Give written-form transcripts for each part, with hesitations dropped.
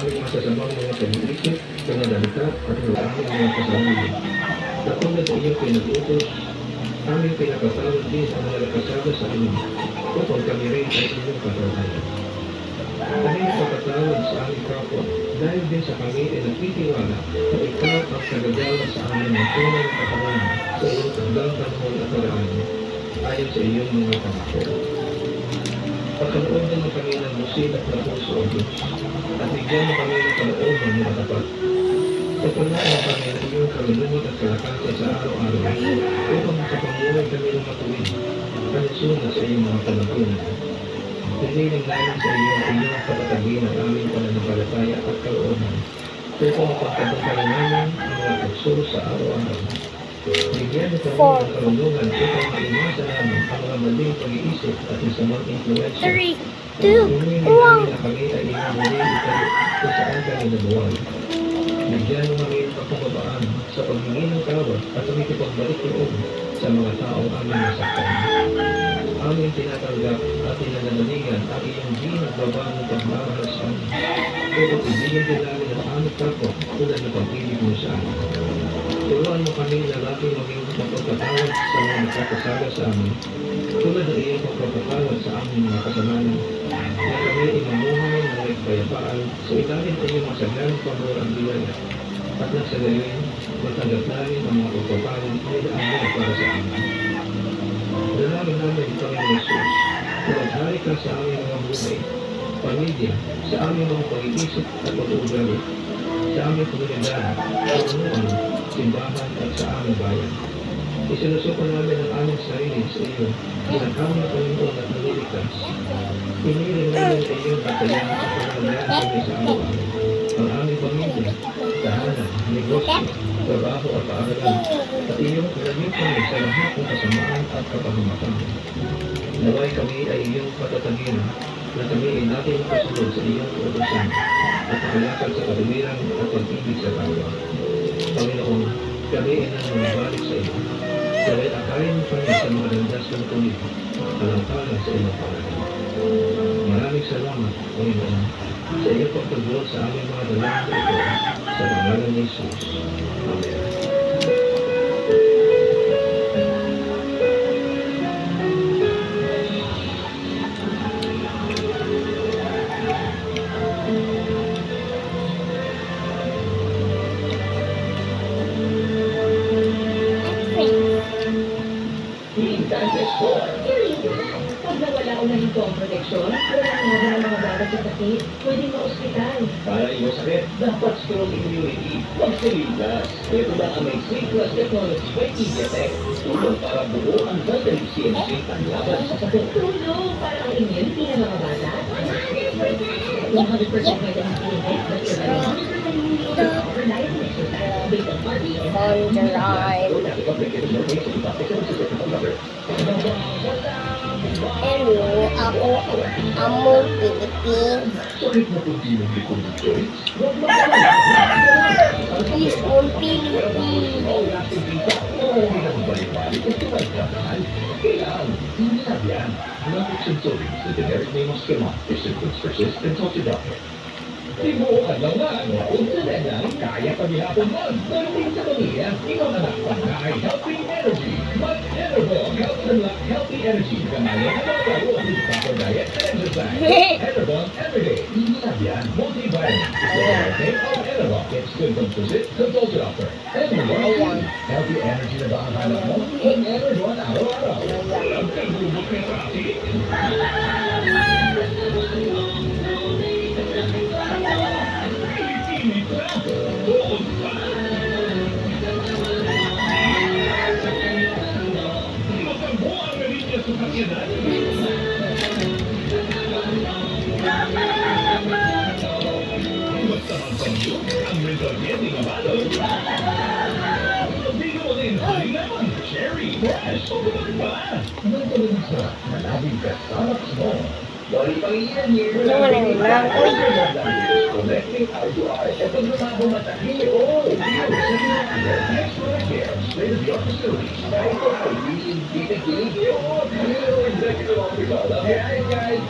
aming masasamang mga pag-iisip, pananalita at ng aming mga kasama. Katulad sa iyong pinag-utos, aming pinapatawad din ang mga nakasama sa amin, upang kami rin ay inyong patawarin. Kami napapatawad sa aming kapwa, dahil din sa kami ay nagtitiwala na ikaw ang sagadawa sa aming mga tunay na katawan sa iyong tagdang panahon at paraan, ayon sa iyong mga pangako. Pagkalooban mo kami ng busil at ng puso o Diyos, at bigyan mo kami ng kalooban na matapat. Pagkalooban mo kami ng iyong kalulunod at kalakasan sa araw-araw, upang sa pamuhay kami ng matuwid, kanusunan sa iyong mga palagunan. Hiniling namin sa iyong patatagin ang aming pananampalataya at kalooban, upang mapagkatungkala namin ang mga pagsuro sa araw-araw. Bigyan mo kami ng kalulungan upang maiwasan namin ang mga maling pag-iisip at masamang influensya. 3, 2, 1. Na kami ay inahuli kung saan kami nabuhay. Bigyan mo kami ng kapababaan sa paghingi ng tawad at pagbalik loob sa mga taong aming nasaktan. Aming tinatanggap at tinananaligan ang iyong ginagawa ng pagmamahal sa amin. Upang ibigin din namin ang aming kapwa tulad ng pag-ibig mo sa amin. Turuan mo kami na lagi maging magpapatawad sa mga nakakasala sa amin, tulad ng iyong pagpapatawad sa aming mga kasalanan, na kami imamuhay ng may kapayapaan sa ilalim ng iyong masaglang pamor ang biyaya, at nang sa gayon, matanggap namin ang mga pagpapalong na idaan mo para sa amin. Dalangin namin, Panginoon Jesus, na maghari ka sa aming mga buhay, pamilya, sa aming mga pag-iisip at pag-uugali, sa aming komunidad, pagpunuan, simbahan at sa aming bayan. Isinusuko namin ang aming sarili sa iyo, bilang aming Panginoon at naliligtas. Hinihiling namin sa iyong batayan sa pangalagaan kami sa araw-araw. Ang aming pamilya, tahanan, negosyo, trabaho at paaralan, at iyong ilagay kami sa lahat ng kasamaan at kapahamakan. Naway kami ay iyong patatagin, na kami ay natin makasunod sa iyong utusan at makalakad sa katuwiran at pag-ibig sa kapwa. Panginoon, kami ay nananabalik sa iyo. Kaya akayin mo kami sa mga landas ng tuloy, alangkala sa iyong pangalan. Maraming salamat, Panginoon, sa iyong pagtagol sa aming mga dalangin ito, sa pangalan ni Jesus. Amen. Pag nawala o nahito ang proteksyon, walang nga ng mga bagat sa sakit, pwedeng ma-ospital. Para iyo sakit, dapat strong immunity. Huwag siligas. Ito na ang may C-Class Technology by EasyTech. Tulong para buo ang vitamin C and C panlaban sa sakit. Tulong para ang immunity ng mga bata. 100% vitamin C index, but you're ready 100% immunity to overnight and exercise. Based on party and On the line. Hello, ako Amor Philippines. Sakit na kung di mong likod ng joints? Huwag mo Is on Philippines. Kailangan balik-balik at tumagal. Kailangan, hindi na yan. Nothing symptoms, the generic name of schema. If symptoms persist, then talk to doctor. Sibukan lang nga, naunsa na lang, kaya pagihapon nun. Pagdating sa pamilya, ikaw na lang pagkain healthy energy. Mag Enervon helps unlock healthy energy. Gamaya na lang tayo ang proper diet and exercise. Enervon everyday. Hindi na yan. Multivitamin. Ito ang take of Enervon. If symptoms persist, consult your doctor. Enervon. Healthy energy na ba ang hanap mo? Ang Enervon araw-araw. Walang kagubot na traffic. Connecting eye to eye at pag lumabong mata, hindi ko. State-of-the-art facilities. Kahit ito ay titig-titig. Executive Officer. Hey guys.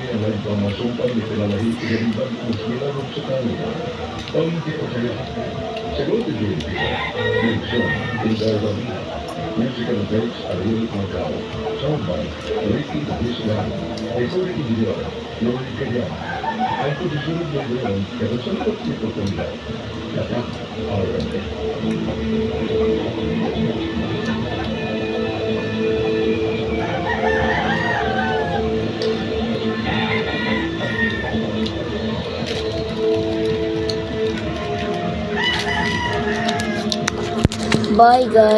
ang nagpamasukan di pinalahi pinaliban ang sinarong sa kanila. Pangiti ko sa lahat. Sagot ang Jericho. Wilson, Indarabina. Musical effects, Ariel Macau. Soundby, Ricky Islam. Recording engineer, Lloyd Kayama. Ang producer ng Leon, pero sa likod nito kong lahat. Lahat, R&A. Bye guys.